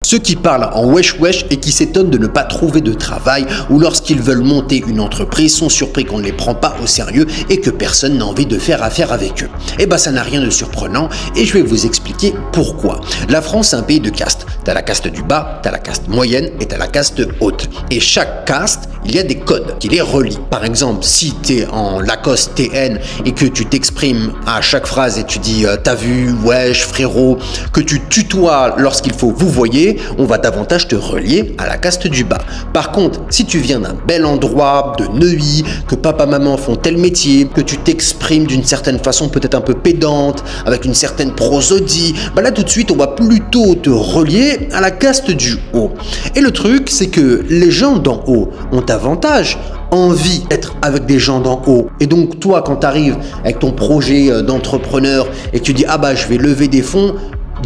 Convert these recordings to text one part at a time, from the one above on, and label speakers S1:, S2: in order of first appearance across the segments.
S1: Ceux qui parlent en wesh wesh et qui s'étonnent de ne pas trouver de travail ou lorsqu'ils veulent monter une entreprise sont surpris qu'on ne les prend pas au sérieux et que personne n'a envie de faire affaire avec eux. Eh ben ça n'a rien de surprenant et je vais vous expliquer pourquoi. La France est un pays de castes. T'as la caste du bas, t'as la caste moyenne et t'as la caste haute. Et chaque caste, il y a des codes qui les relient. Par exemple, si t'es en Lacoste TN et que tu t'exprimes à chaque phrase et tu dis t'as vu, wesh, frérot, que tu tutoies lorsqu'il faut vous voyez, on va davantage te relier à la caste du bas. Par contre, si tu viens d'un bel endroit, de Neuilly, que papa maman font tel métier, que tu t'exprimes d'une certaine façon peut-être un peu pédante, avec une certaine prosodie, bah là tout de suite on va plutôt te relier à la caste du haut. Et le truc c'est que les gens d'en haut ont davantage envie d'être avec des gens d'en haut. Et donc toi quand tu arrives avec ton projet d'entrepreneur et que tu dis ah bah je vais lever des fonds,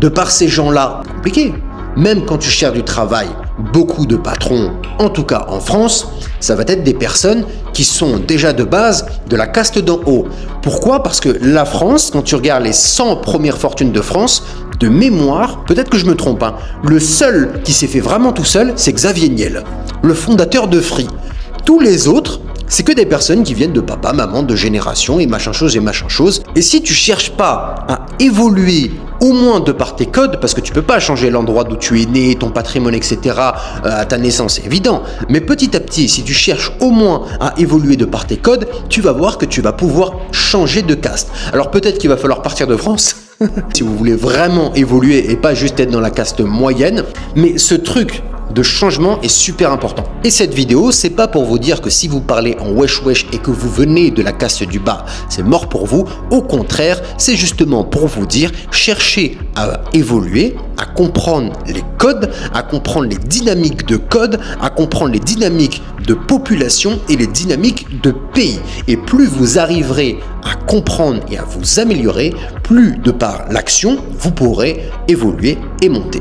S1: de par ces gens-là, compliqué. Même quand tu cherches du travail, beaucoup de patrons, en tout cas en France, ça va être des personnes qui sont déjà de base de la caste d'en haut. Pourquoi? Parce que la France, quand tu regardes les 100 premières fortunes de France, de mémoire, peut-être que je me trompe, le seul qui s'est fait vraiment tout seul, c'est Xavier Niel, le fondateur de Free. Tous les autres, c'est que des personnes qui viennent de papa, maman, de génération et machin chose et machin chose. Et si tu cherches pas à évoluer au moins de par tes codes, parce que tu peux pas changer l'endroit d'où tu es né, ton patrimoine, etc. À ta naissance, c'est évident. Mais petit à petit, si tu cherches au moins à évoluer de par tes codes, tu vas voir que tu vas pouvoir changer de caste. Alors peut-être qu'il va falloir partir de France si vous voulez vraiment évoluer et pas juste être dans la caste moyenne. Mais ce truc de changement est super important. Et cette vidéo, c'est pas pour vous dire que si vous parlez en wesh wesh et que vous venez de la caste du bas, c'est mort pour vous. Au contraire, c'est justement pour vous dire, cherchez à évoluer, à comprendre les codes, à comprendre les dynamiques de code, à comprendre les dynamiques de population et les dynamiques de pays. Et plus vous arriverez à comprendre et à vous améliorer, plus de par l'action, vous pourrez évoluer et monter.